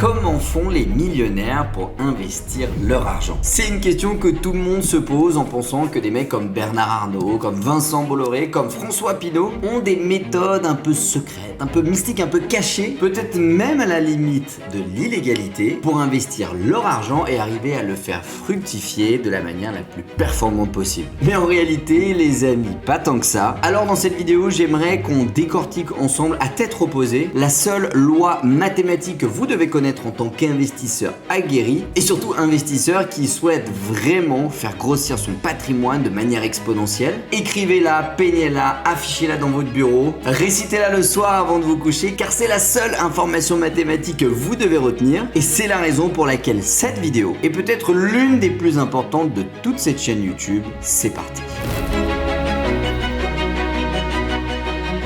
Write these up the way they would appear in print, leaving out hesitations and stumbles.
Comment font les millionnaires pour investir leur argent? C'est une question que tout le monde se pose en pensant que des mecs comme Bernard Arnault, comme Vincent Bolloré, comme François Pinault ont des méthodes un peu secrètes, un peu mystiques, un peu cachées, peut-être même à la limite de l'illégalité, pour investir leur argent et arriver à le faire fructifier de la manière la plus performante possible. Mais en réalité, les amis, pas tant que ça. Alors dans cette vidéo, j'aimerais qu'on décortique ensemble à tête reposée la seule loi mathématique que vous devez connaître en tant qu'investisseur aguerri et surtout investisseur qui souhaite vraiment faire grossir son patrimoine de manière exponentielle. Écrivez-la, peignez-la, affichez-la dans votre bureau, récitez-la le soir avant de vous coucher car c'est la seule information mathématique que vous devez retenir et c'est la raison pour laquelle cette vidéo est peut-être l'une des plus importantes de toute cette chaîne YouTube. C'est parti.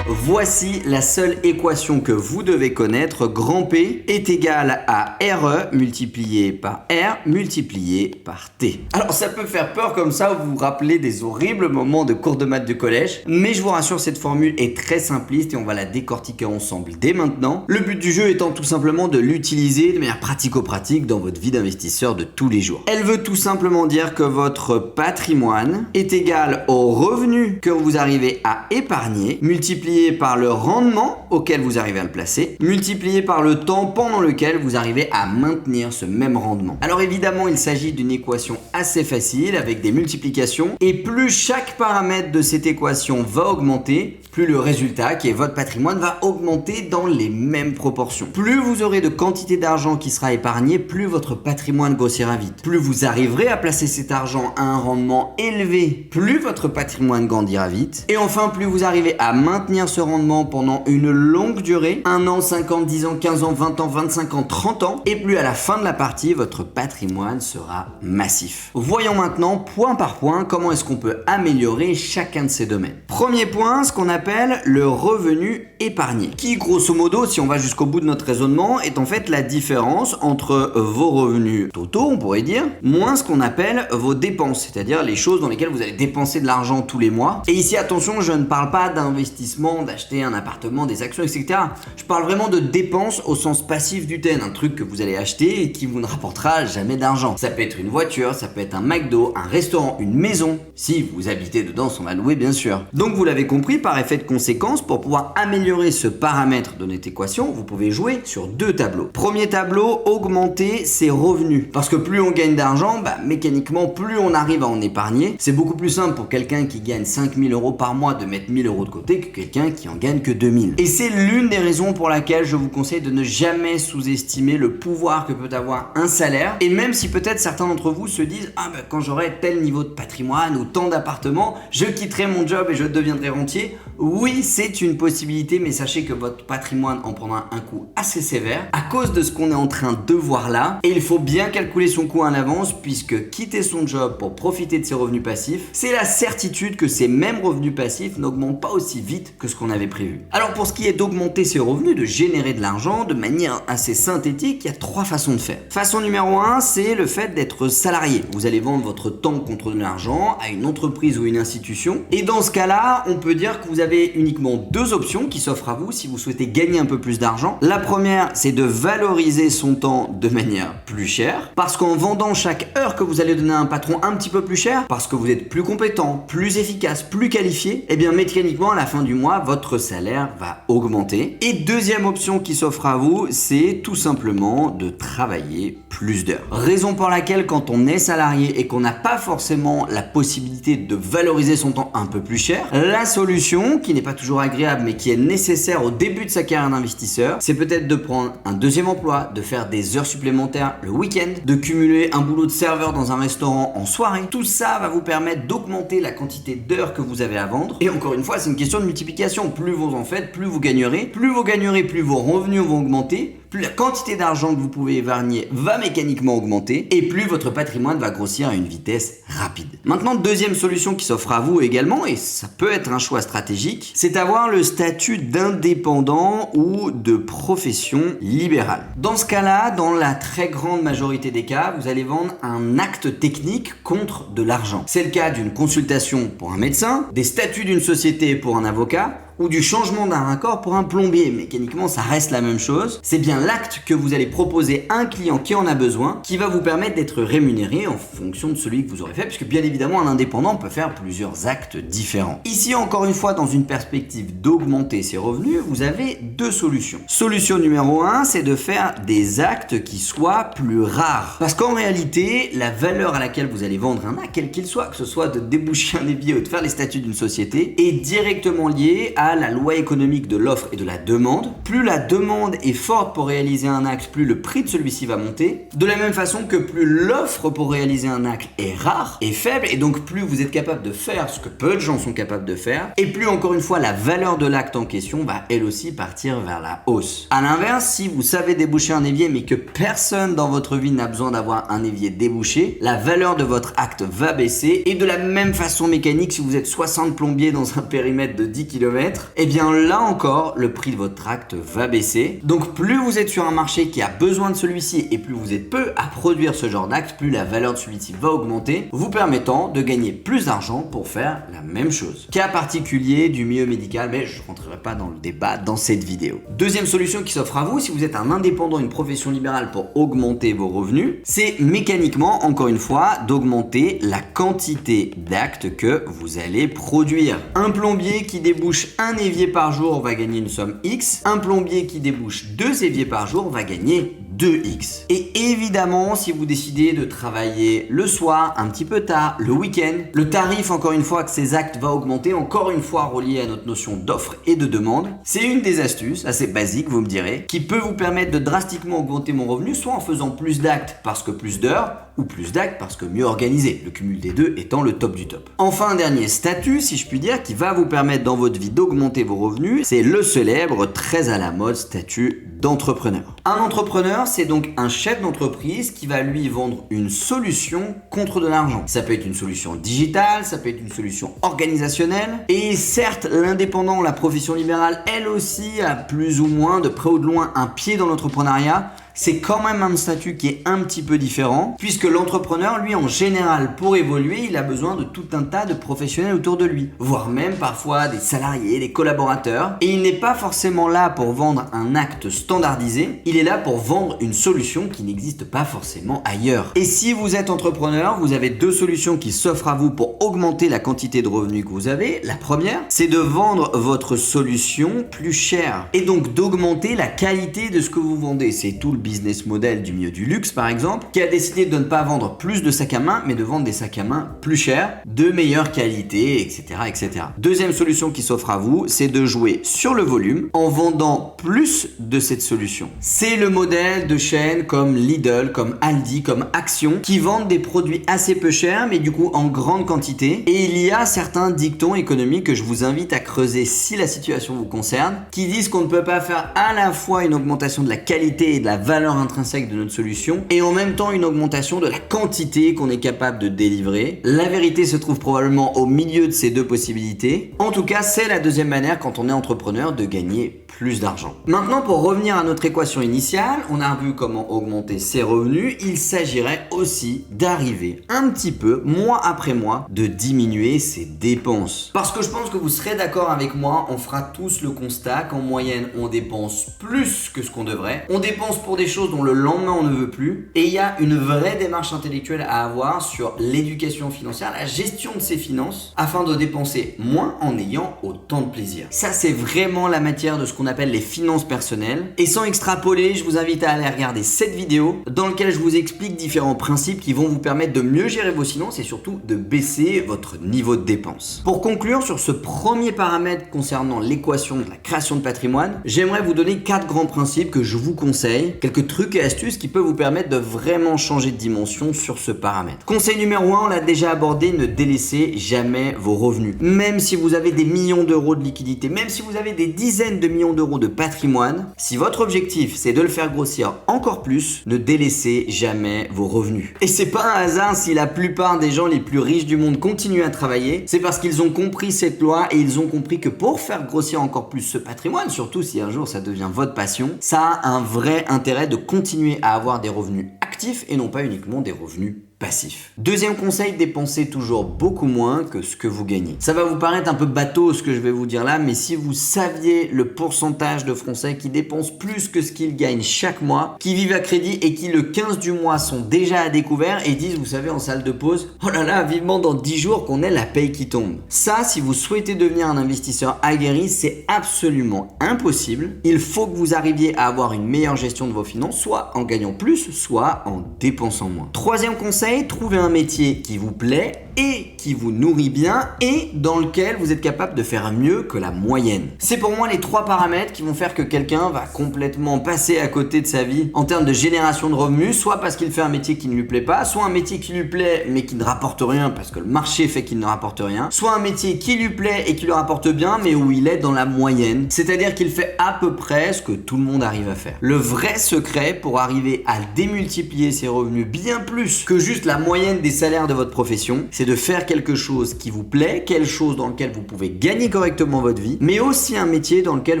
Voici la seule équation que vous devez connaître. Grand P est égal à RE multiplié par R multiplié par T. Alors ça peut faire peur comme ça, vous vous rappelez des horribles moments de cours de maths du collège. Mais je vous rassure, cette formule est très simpliste et on va la décortiquer ensemble dès maintenant. Le but du jeu étant tout simplement de l'utiliser de manière pratico-pratique dans votre vie d'investisseur de tous les jours. Elle veut tout simplement dire que votre patrimoine est égal au revenu que vous arrivez à épargner multiplié par le rendement auquel vous arrivez à le placer, multiplié par le temps pendant lequel vous arrivez à maintenir ce même rendement. Alors évidemment, il s'agit d'une équation assez facile avec des multiplications et plus chaque paramètre de cette équation va augmenter, plus le résultat qui est votre patrimoine va augmenter dans les mêmes proportions. Plus vous aurez de quantité d'argent qui sera épargné, plus votre patrimoine grossira vite. Plus vous arriverez à placer cet argent à un rendement élevé, plus votre patrimoine grandira vite. Et enfin, plus vous arrivez à maintenir ce rendement pendant une longue durée, 1 an, 5 ans, 10 ans, 15 ans, 20 ans, 25 ans, 30 ans, et plus à la fin de la partie, votre patrimoine sera massif. Voyons maintenant, point par point, comment est-ce qu'on peut améliorer chacun de ces domaines. Premier point, ce qu'on appelle le revenu épargné, qui grosso modo, si on va jusqu'au bout de notre raisonnement, est en fait la différence entre vos revenus totaux, on pourrait dire, moins ce qu'on appelle vos dépenses, c'est-à-dire les choses dans lesquelles vous allez dépenser de l'argent tous les mois. Et ici, attention, je ne parle pas d'investissement, d'acheter un appartement, des actions, etc. Je parle vraiment de dépenses au sens passif du terme, un truc que vous allez acheter et qui vous ne rapportera jamais d'argent. Ça peut être une voiture, ça peut être un McDo, un restaurant, une maison, si vous habitez dedans sans la louer bien sûr. Donc vous l'avez compris, par effet de conséquence, pour pouvoir améliorer ce paramètre de notre équation, vous pouvez jouer sur deux tableaux. Premier tableau, augmenter ses revenus. Parce que plus on gagne d'argent, mécaniquement, plus on arrive à en épargner. C'est beaucoup plus simple pour quelqu'un qui gagne 5 000 € par mois de mettre 1 000 € de côté que quelqu'un qui en gagne que 2 000. Et c'est l'une des raisons pour laquelle je vous conseille de ne jamais sous-estimer le pouvoir que peut avoir un salaire. Et même si peut-être certains d'entre vous se disent quand j'aurai tel niveau de patrimoine ou tant d'appartements, je quitterai mon job et je deviendrai rentier. Oui, c'est une possibilité, mais sachez que votre patrimoine en prendra un coup assez sévère à cause de ce qu'on est en train de voir là. Et il faut bien calculer son coût en avance puisque quitter son job pour profiter de ses revenus passifs, c'est la certitude que ces mêmes revenus passifs n'augmentent pas aussi vite que ce qu'on avait prévu. Alors pour ce qui est d'augmenter ses revenus, de générer de l'argent de manière assez synthétique, il y a 3 façons de faire. Façon numéro 1, c'est le fait d'être salarié. Vous allez vendre votre temps contre de l'argent à une entreprise ou une institution. Et dans ce cas-là, on peut dire que vous avez uniquement 2 options qui s'offrent à vous si vous souhaitez gagner un peu plus d'argent. La première, c'est de valoriser son temps de manière plus chère. Parce qu'en vendant chaque heure que vous allez donner à un patron un petit peu plus cher, parce que vous êtes plus compétent, plus efficace, plus qualifié, et bien mécaniquement à la fin du mois, votre salaire va augmenter. Et deuxième option qui s'offre à vous, c'est tout simplement de travailler plus d'heures. Raison pour laquelle quand on est salarié et qu'on n'a pas forcément la possibilité de valoriser son temps un peu plus cher, la solution, qui n'est pas toujours agréable mais qui est nécessaire au début de sa carrière d'investisseur, c'est peut-être de prendre un deuxième emploi, de faire des heures supplémentaires le week-end, de cumuler un boulot de serveur dans un restaurant en soirée. Tout ça va vous permettre d'augmenter la quantité d'heures que vous avez à vendre. Et encore une fois, c'est une question de multiplication. Plus vous en faites, plus vous gagnerez. Plus vous gagnerez, plus vos revenus vont augmenter. Plus la quantité d'argent que vous pouvez épargner va mécaniquement augmenter et plus votre patrimoine va grossir à une vitesse rapide. Maintenant, deuxième solution qui s'offre à vous également, et ça peut être un choix stratégique, c'est d'avoir le statut d'indépendant ou de profession libérale. Dans ce cas-là, dans la très grande majorité des cas, vous allez vendre un acte technique contre de l'argent. C'est le cas d'une consultation pour un médecin, des statuts d'une société pour un avocat ou du changement d'un raccord pour un plombier. Mécaniquement, ça reste la même chose. C'est bien l'acte que vous allez proposer à un client qui en a besoin qui va vous permettre d'être rémunéré en fonction de celui que vous aurez fait, puisque bien évidemment, un indépendant peut faire plusieurs actes différents. Ici, encore une fois, dans une perspective d'augmenter ses revenus, vous avez deux solutions. Solution numéro 1, c'est de faire des actes qui soient plus rares. Parce qu'en réalité, la valeur à laquelle vous allez vendre un acte, quel qu'il soit, que ce soit de déboucher un évier ou de faire les statuts d'une société, est directement lié à la loi économique de l'offre et de la demande. Plus la demande est forte pour réaliser un acte, plus le prix de celui-ci va monter. De la même façon que plus l'offre pour réaliser un acte est rare et faible, et donc plus vous êtes capable de faire ce que peu de gens sont capables de faire, et plus encore une fois la valeur de l'acte en question va elle aussi partir vers la hausse. A l'inverse, si vous savez déboucher un évier mais que personne dans votre vie n'a besoin d'avoir un évier débouché, la valeur de votre acte va baisser, et de la même façon mécanique, si vous êtes 60 plombiers dans un périmètre de 10 km, et bien là encore, le prix de votre acte va baisser. Donc plus vous êtes sur un marché qui a besoin de celui-ci et plus vous êtes peu à produire ce genre d'acte, plus la valeur de celui-ci va augmenter, vous permettant de gagner plus d'argent pour faire la même chose. Cas particulier du milieu médical, mais je ne rentrerai pas dans le débat dans cette vidéo. Deuxième solution qui s'offre à vous, si vous êtes un indépendant, une profession libérale pour augmenter vos revenus, c'est mécaniquement, encore une fois, d'augmenter la quantité d'actes que vous allez produire. Un plombier qui débouche un évier par jour va gagner une somme X. Un plombier qui débouche 2 éviers par jour va gagner 2x. Et évidemment, si vous décidez de travailler le soir, un petit peu tard, le week-end, le tarif, encore une fois, que ces actes va augmenter, encore une fois relié à notre notion d'offre et de demande. C'est une des astuces, assez basique, vous me direz, qui peut vous permettre de drastiquement augmenter mon revenu, soit en faisant plus d'actes parce que plus d'heures, ou plus d'actes parce que mieux organisé, le cumul des deux étant le top du top. Enfin, un dernier statut, si je puis dire, qui va vous permettre dans votre vie d'augmenter vos revenus, c'est le célèbre, très à la mode, statut d'entrepreneur. Un entrepreneur, c'est donc un chef d'entreprise qui va lui vendre une solution contre de l'argent. Ça peut être une solution digitale, ça peut être une solution organisationnelle, et certes, l'indépendant, la profession libérale, elle aussi a plus ou moins, de près ou de loin, un pied dans l'entrepreneuriat. C'est quand même un statut qui est un petit peu différent, puisque l'entrepreneur, lui, en général, pour évoluer, il a besoin de tout un tas de professionnels autour de lui, voire même parfois des salariés, des collaborateurs. Et il n'est pas forcément là pour vendre un acte standardisé, il est là pour vendre une solution qui n'existe pas forcément ailleurs. Et si vous êtes entrepreneur, vous avez deux solutions qui s'offrent à vous pour augmenter la quantité de revenus que vous avez. La première, c'est de vendre votre solution plus cher, et donc d'augmenter la qualité de ce que vous vendez. C'est tout le business model du milieu du luxe par exemple, qui a décidé de ne pas vendre plus de sacs à main, mais de vendre des sacs à main plus chers, de meilleure qualité, etc., etc. Deuxième solution qui s'offre à vous, c'est de jouer sur le volume en vendant plus de cette solution. C'est le modèle de chaînes comme Lidl, comme Aldi, comme Action, qui vendent des produits assez peu chers, mais du coup en grande quantité. Et il y a certains dictons économiques que je vous invite à creuser si la situation vous concerne, qui disent qu'on ne peut pas faire à la fois une augmentation de la qualité et de la valeur intrinsèque de notre solution et en même temps une augmentation de la quantité qu'on est capable de délivrer. La vérité se trouve probablement au milieu de ces deux possibilités. En tout cas, c'est la deuxième manière quand on est entrepreneur de gagner plus d'argent. Maintenant, pour revenir à notre équation initiale, on a vu comment augmenter ses revenus. Il s'agirait aussi d'arriver un petit peu, mois après mois, de diminuer ses dépenses. Parce que je pense que vous serez d'accord avec moi, on fera tous le constat qu'en moyenne, on dépense plus que ce qu'on devrait. On dépense pour des choses dont le lendemain on ne veut plus. Et il y a une vraie démarche intellectuelle à avoir sur l'éducation financière, la gestion de ses finances, afin de dépenser moins en ayant autant de plaisir. Ça, c'est vraiment la matière de ce qu'on appelle les finances personnelles. Et sans extrapoler, je vous invite à aller regarder cette vidéo dans laquelle je vous explique différents principes qui vont vous permettre de mieux gérer vos finances et surtout de baisser votre niveau de dépense. Pour conclure sur ce premier paramètre concernant l'équation de la création de patrimoine, j'aimerais vous donner 4 grands principes que je vous conseille, quelques trucs et astuces qui peuvent vous permettre de vraiment changer de dimension sur ce paramètre. Conseil numéro 1, on l'a déjà abordé, ne délaissez jamais vos revenus. Même si vous avez des millions d'euros de liquidité, même si vous avez des dizaines de millions d'euros de patrimoine, si votre objectif c'est de le faire grossir encore plus, ne délaissez jamais vos revenus. Et c'est pas un hasard si la plupart des gens les plus riches du monde continuent à travailler, c'est parce qu'ils ont compris cette loi et ils ont compris que pour faire grossir encore plus ce patrimoine, surtout si un jour ça devient votre passion, ça a un vrai intérêt de continuer à avoir des revenus actifs et non pas uniquement des revenus passif. Deuxième conseil, dépensez toujours beaucoup moins que ce que vous gagnez. Ça va vous paraître un peu bateau ce que je vais vous dire là, mais si vous saviez le pourcentage de Français qui dépensent plus que ce qu'ils gagnent chaque mois, qui vivent à crédit et qui le 15 du mois sont déjà à découvert et disent, vous savez, en salle de pause, oh là là, vivement dans 10 jours qu'on ait la paye qui tombe. Ça, si vous souhaitez devenir un investisseur aguerri, c'est absolument impossible. Il faut que vous arriviez à avoir une meilleure gestion de vos finances, soit en gagnant plus, soit en dépensant moins. Troisième conseil, trouvez un métier qui vous plaît et qui vous nourrit bien et dans lequel vous êtes capable de faire mieux que la moyenne. C'est pour moi les 3 paramètres qui vont faire que quelqu'un va complètement passer à côté de sa vie en termes de génération de revenus, soit parce qu'il fait un métier qui ne lui plaît pas, soit un métier qui lui plaît mais qui ne rapporte rien parce que le marché fait qu'il ne rapporte rien, soit un métier qui lui plaît et qui lui rapporte bien mais où il est dans la moyenne, c'est-à-dire qu'il fait à peu près ce que tout le monde arrive à faire. Le vrai secret pour arriver à démultiplier ses revenus bien plus que juste la moyenne des salaires de votre profession, c'est de faire quelque chose qui vous plaît, quelque chose dans lequel vous pouvez gagner correctement votre vie, mais aussi un métier dans lequel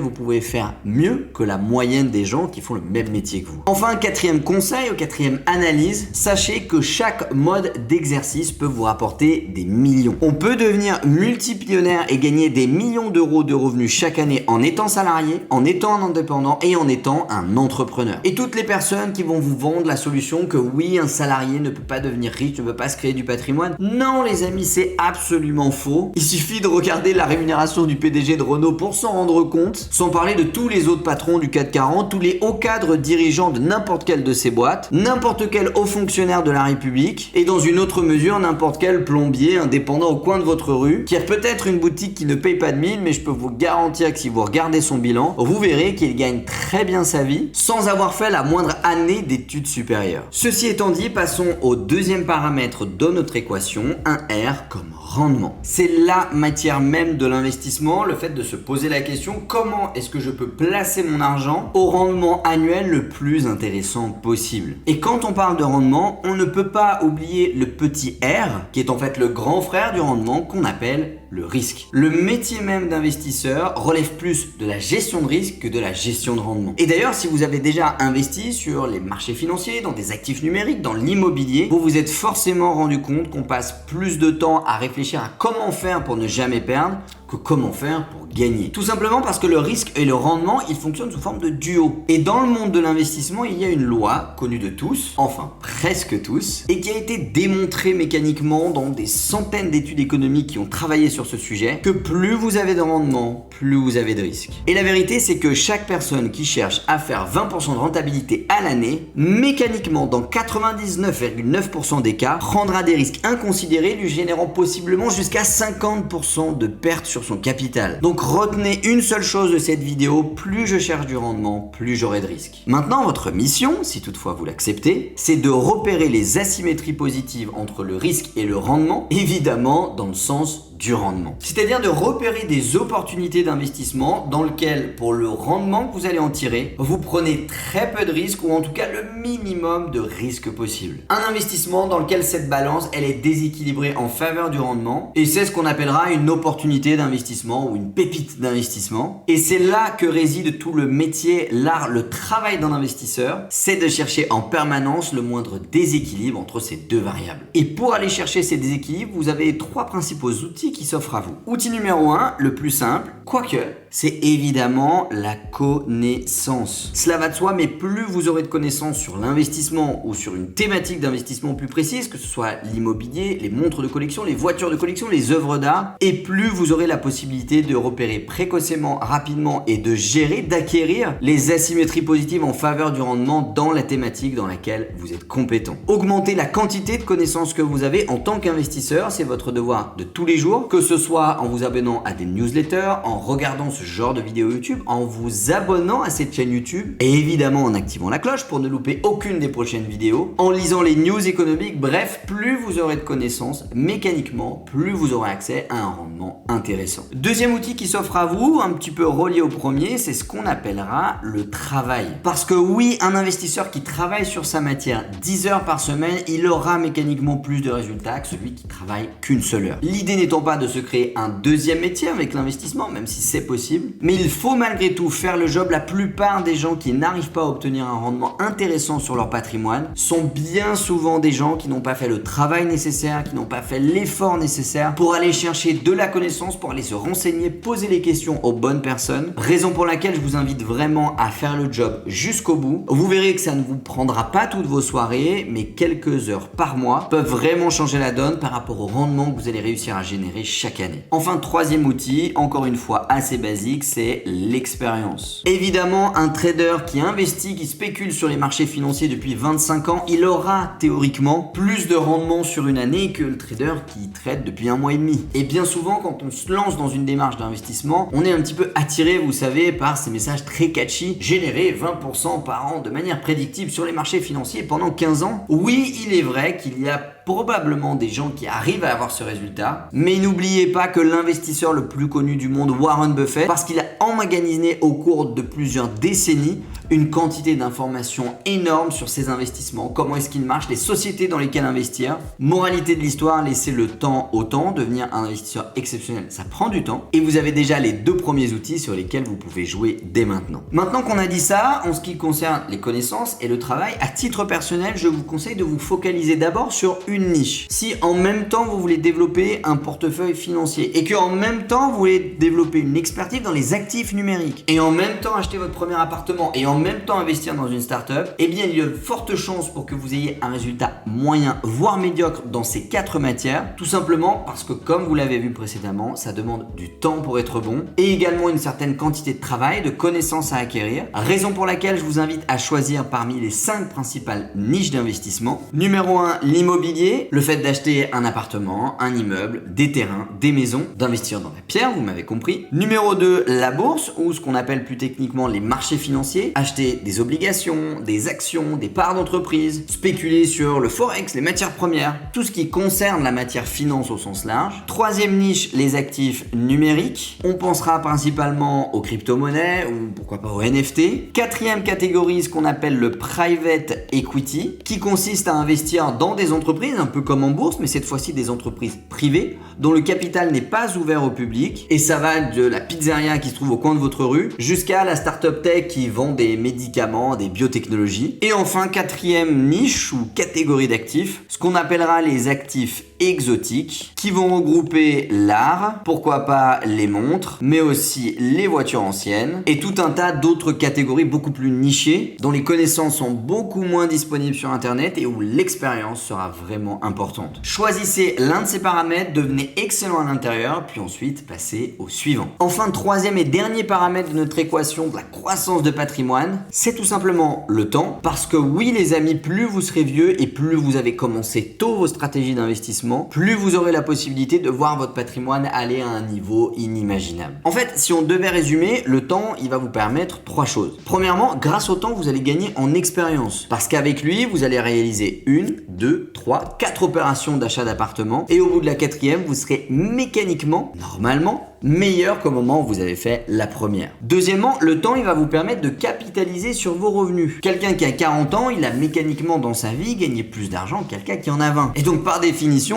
vous pouvez faire mieux que la moyenne des gens qui font le même métier que vous. Enfin, quatrième conseil ou quatrième analyse, sachez que chaque mode d'exercice peut vous rapporter des millions. On peut devenir multimillionnaire et gagner des millions d'euros de revenus chaque année en étant salarié, en étant un indépendant et en étant un entrepreneur. Et toutes les personnes qui vont vous vendre la solution que oui, un salarié ne peut pas devenir riche, ne peut pas se créer du patrimoine. Non les amis, c'est absolument faux. Il suffit de regarder la rémunération du PDG de Renault pour s'en rendre compte, sans parler de tous les autres patrons du CAC 40, tous les hauts cadres dirigeants de n'importe quelle de ces boîtes, n'importe quel haut fonctionnaire de la République, et dans une autre mesure, n'importe quel plombier indépendant au coin de votre rue, qui a peut-être une boutique qui ne paye pas de mine, mais je peux vous garantir que si vous regardez son bilan, vous verrez qu'il gagne très bien sa vie, sans avoir fait la moindre année d'études supérieures. Ceci étant dit, passons au deuxième paramètre de notre équation, un R comme rendement. C'est la matière même de l'investissement, le fait de se poser la question comment est-ce que je peux placer mon argent au rendement annuel le plus intéressant possible. Et quand on parle de rendement, on ne peut pas oublier le petit R qui est en fait le grand frère du rendement qu'on appelle le risque. Le métier même d'investisseur relève plus de la gestion de risque que de la gestion de rendement. Et d'ailleurs, si vous avez déjà investi sur les marchés financiers, dans des actifs numériques, dans l'immobilier, vous vous êtes forcément rendu compte qu'on passe plus de temps à réfléchir à comment faire pour ne jamais perdre que comment faire pour gagner. Tout simplement parce que le risque et le rendement, ils fonctionnent sous forme de duo. Et dans le monde de l'investissement, il y a une loi connue de tous, enfin presque tous, et qui a été démontrée mécaniquement dans des centaines d'études économiques qui ont travaillé sur ce sujet, que plus vous avez de rendement, plus vous avez de risque. Et la vérité, c'est que chaque personne qui cherche à faire 20% de rentabilité à l'année, mécaniquement, dans 99,9% des cas, prendra des risques inconsidérés, lui générant possiblement jusqu'à 50% de pertes sur son capital. Donc retenez une seule chose de cette vidéo, plus je cherche du rendement, plus j'aurai de risques. Maintenant, votre mission, si toutefois vous l'acceptez, c'est de repérer les asymétries positives entre le risque et le rendement, évidemment dans le sens du rendement. C'est-à-dire de repérer des opportunités d'investissement dans lesquelles, pour le rendement que vous allez en tirer, vous prenez très peu de risques ou en tout cas le minimum de risques possible. Un investissement dans lequel cette balance, elle est déséquilibrée en faveur du rendement et c'est ce qu'on appellera une opportunité d'investissement ou une pépite d'investissement. Et c'est là que réside tout le métier, l'art, le travail d'un investisseur, c'est de chercher en permanence le moindre déséquilibre entre ces deux variables. Et pour aller chercher ces déséquilibres, vous avez 3 principaux outils qui s'offrent à vous. Outil numéro 1, le plus simple, quoique, c'est évidemment la connaissance. Cela va de soi, mais plus vous aurez de connaissances sur l'investissement ou sur une thématique d'investissement plus précise, que ce soit l'immobilier, les montres de collection, les voitures de collection, les œuvres d'art, et plus vous aurez la possibilité de repérer précocement, rapidement et de gérer, d'acquérir les asymétries positives en faveur du rendement dans la thématique dans laquelle vous êtes compétent. Augmenter la quantité de connaissances que vous avez en tant qu'investisseur, c'est votre devoir de tous les jours, que ce soit en vous abonnant à des newsletters, en regardant ce genre de vidéos YouTube, en vous abonnant à cette chaîne YouTube et évidemment en activant la cloche pour ne louper aucune des prochaines vidéos, en lisant les news économiques, bref, plus vous aurez de connaissances, mécaniquement, plus vous aurez accès à un rendement intéressant. Deuxième outil qui s'offre à vous, un petit peu relié au premier, c'est ce qu'on appellera le travail. Parce que oui, un investisseur qui travaille sur sa matière 10 heures par semaine, il aura mécaniquement plus de résultats que celui qui travaille qu'une seule heure. L'idée n'étant pas de se créer un deuxième métier avec l'investissement, même même si c'est possible. Mais il faut malgré tout faire le job. La plupart des gens qui n'arrivent pas à obtenir un rendement intéressant sur leur patrimoine sont bien souvent des gens qui n'ont pas fait le travail nécessaire, qui n'ont pas fait l'effort nécessaire pour aller chercher de la connaissance, pour aller se renseigner, poser les questions aux bonnes personnes. Raison pour laquelle je vous invite vraiment à faire le job jusqu'au bout. Vous verrez que ça ne vous prendra pas toutes vos soirées, mais quelques heures par mois peuvent vraiment changer la donne par rapport au rendement que vous allez réussir à générer chaque année. Enfin, troisième outil, encore une fois assez basique, c'est l'expérience. Évidemment, un trader qui investit, qui spécule sur les marchés financiers depuis 25 ans, il aura théoriquement plus de rendement sur une année que le trader qui trade depuis 1 mois et demi. Et bien souvent, quand on se lance dans une démarche d'investissement, on est un petit peu attiré, vous savez, par ces messages très catchy, générer 20% par an de manière prédictible sur les marchés financiers pendant 15 ans. Oui, il est vrai qu'il y a probablement des gens qui arrivent à avoir ce résultat, mais n'oubliez pas que l'investisseur le plus connu du monde, Warren Buffett, parce qu'il a emmagasiné au cours de plusieurs décennies une quantité d'informations énorme sur ses investissements, comment est-ce qu'il marche, les sociétés dans lesquelles investir. Moralité de l'histoire, laissez le temps au temps, devenir un investisseur exceptionnel, ça prend du temps, et vous avez déjà les 2 premiers outils sur lesquels vous pouvez jouer dès maintenant. Maintenant qu'on a dit ça, en ce qui concerne les connaissances et le travail, à titre personnel, je vous conseille de vous focaliser d'abord sur une niche. Si en même temps vous voulez développer un portefeuille financier et que en même temps vous voulez développer une expertise dans les actifs numériques et en même temps acheter votre premier appartement et en même temps investir dans une startup, eh bien il y a de fortes chances pour que vous ayez un résultat moyen voire médiocre dans ces 4 matières, tout simplement parce que comme vous l'avez vu précédemment, ça demande du temps pour être bon et également une certaine quantité de travail, de connaissances à acquérir. Raison pour laquelle je vous invite à choisir parmi les 5 principales niches d'investissement. Numéro 1, l'immobilier, le fait d'acheter un appartement, un immeuble, des terrains, des maisons, d'investir dans la pierre, vous m'avez compris. Numéro 2, la bourse, ou ce qu'on appelle plus techniquement les marchés financiers, acheter des obligations, des actions, des parts d'entreprise, spéculer sur le forex, les matières premières, tout ce qui concerne la matière finance au sens large. Troisième niche, les actifs numériques. On pensera principalement aux crypto-monnaies ou pourquoi pas aux NFT. Quatrième catégorie, ce qu'on appelle le private equity, qui consiste à investir dans des entreprises, un peu comme en bourse, mais cette fois-ci des entreprises privées, dont le capital n'est pas ouvert au public. Et ça va de la pizzeria qui se trouve au coin de votre rue, jusqu'à la start-up tech qui vend des médicaments, des biotechnologies. Et enfin, quatrième niche ou catégorie d'actifs, ce qu'on appellera les actifs exotiques, qui vont regrouper l'art, pourquoi pas les montres, mais aussi les voitures anciennes, et tout un tas d'autres catégories beaucoup plus nichées, dont les connaissances sont beaucoup moins disponibles sur internet et où l'expérience sera vraiment importante. Choisissez l'un de ces paramètres, devenez excellent à l'intérieur, puis ensuite passez au suivant. Enfin, troisième et dernier paramètre de notre équation de la croissance de patrimoine, c'est tout simplement le temps, parce que oui les amis, plus vous serez vieux et plus vous avez commencé tôt vos stratégies d'investissement, plus vous aurez la possibilité de voir votre patrimoine aller à un niveau inimaginable. En fait, si on devait résumer, le temps, il va vous permettre 3 choses. Premièrement, grâce au temps, vous allez gagner en expérience, parce qu'avec lui, vous allez réaliser 1, 2, 3, 4 opérations d'achat d'appartement, et au bout de la 4e, vous serez mécaniquement, normalement, meilleur qu'au moment où vous avez fait la première. Deuxièmement, le temps, il va vous permettre de capitaliser sur vos revenus. Quelqu'un qui a 40 ans, il a mécaniquement dans sa vie gagné plus d'argent que quelqu'un qui en a 20. Et donc par définition,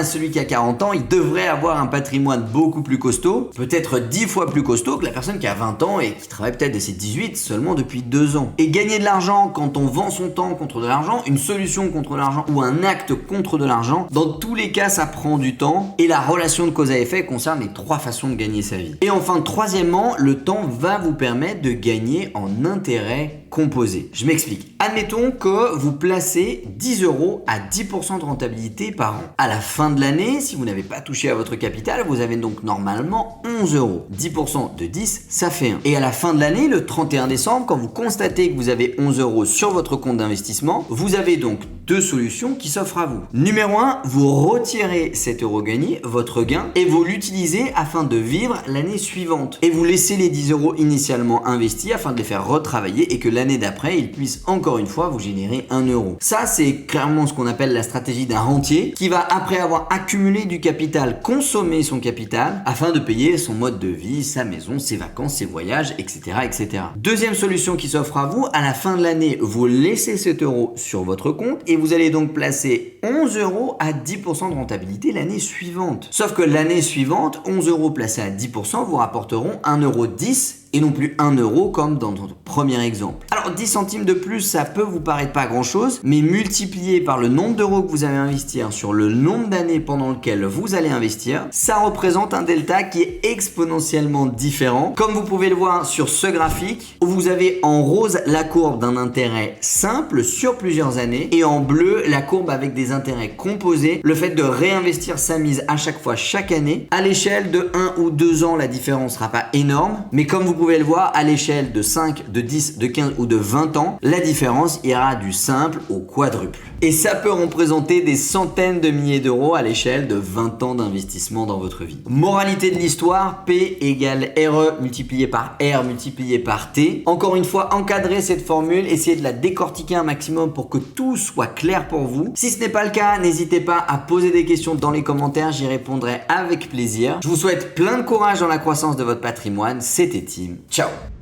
celui qui a 40 ans, il devrait avoir un patrimoine beaucoup plus costaud, peut-être 10 fois plus costaud que la personne qui a 20 ans et qui travaille peut-être de ses 18 seulement depuis 2 ans. Et gagner de l'argent quand on vend son temps contre de l'argent, une solution contre l'argent ou un acte contre de l'argent, dans tous les cas, ça prend du temps et la relation de cause à effet concerne les 3 façons de gagner sa vie. Et enfin, troisièmement, le temps va vous permettre de gagner en intérêt composé. Je m'explique. Admettons que vous placez 10 € à 10% de rentabilité par an. À la fin de l'année, si vous n'avez pas touché à votre capital, vous avez donc normalement 11 €. 10% de 10, ça fait 1. Et à la fin de l'année, le 31 décembre, quand vous constatez que vous avez 11 € sur votre compte d'investissement, vous avez donc 2 solutions qui s'offrent à vous. Numéro 1, vous retirez cet euro gagné, votre gain, et vous l'utilisez afin de vivre l'année suivante. Et vous laissez les 10 € initialement investis afin de les faire retravailler et que l'année l'année d'après, il puisse encore une fois vous générer 1 euro. Ça, c'est clairement ce qu'on appelle la stratégie d'un rentier qui va, après avoir accumulé du capital, consommer son capital afin de payer son mode de vie, sa maison, ses vacances, ses voyages, etc., etc. Deuxième solution qui s'offre à vous, à la fin de l'année, vous laissez cet euro sur votre compte et vous allez donc placer 11 euros à 10% de rentabilité l'année suivante. Sauf que l'année suivante, 11 euros placés à 10% vous rapporteront 1,10 euro et non plus 1 euro comme dans notre premier exemple. Alors 10 centimes de plus, ça peut vous paraître pas grand chose, mais multiplié par le nombre d'euros que vous allez investir sur le nombre d'années pendant lequel vous allez investir, ça représente un delta qui est exponentiellement différent. Comme vous pouvez le voir sur ce graphique, où vous avez en rose la courbe d'un intérêt simple sur plusieurs années et en bleu la courbe avec des intérêts composés, le fait de réinvestir sa mise à chaque fois chaque année. À l'échelle de 1 ou 2 ans, la différence sera pas énorme, mais comme vous pouvez le voir, à l'échelle de 5, de 10, de 15 ou de 20 ans, la différence ira du simple au quadruple. Et ça peut représenter des centaines de milliers d'euros à l'échelle de 20 ans d'investissement dans votre vie. Moralité de l'histoire, P égale RE multiplié par R multiplié par T. Encore une fois, encadrez cette formule, essayez de la décortiquer un maximum pour que tout soit clair pour vous. Si ce n'est pas le cas, n'hésitez pas à poser des questions dans les commentaires, j'y répondrai avec plaisir. Je vous souhaite plein de courage dans la croissance de votre patrimoine. C'était Tim. Ciao.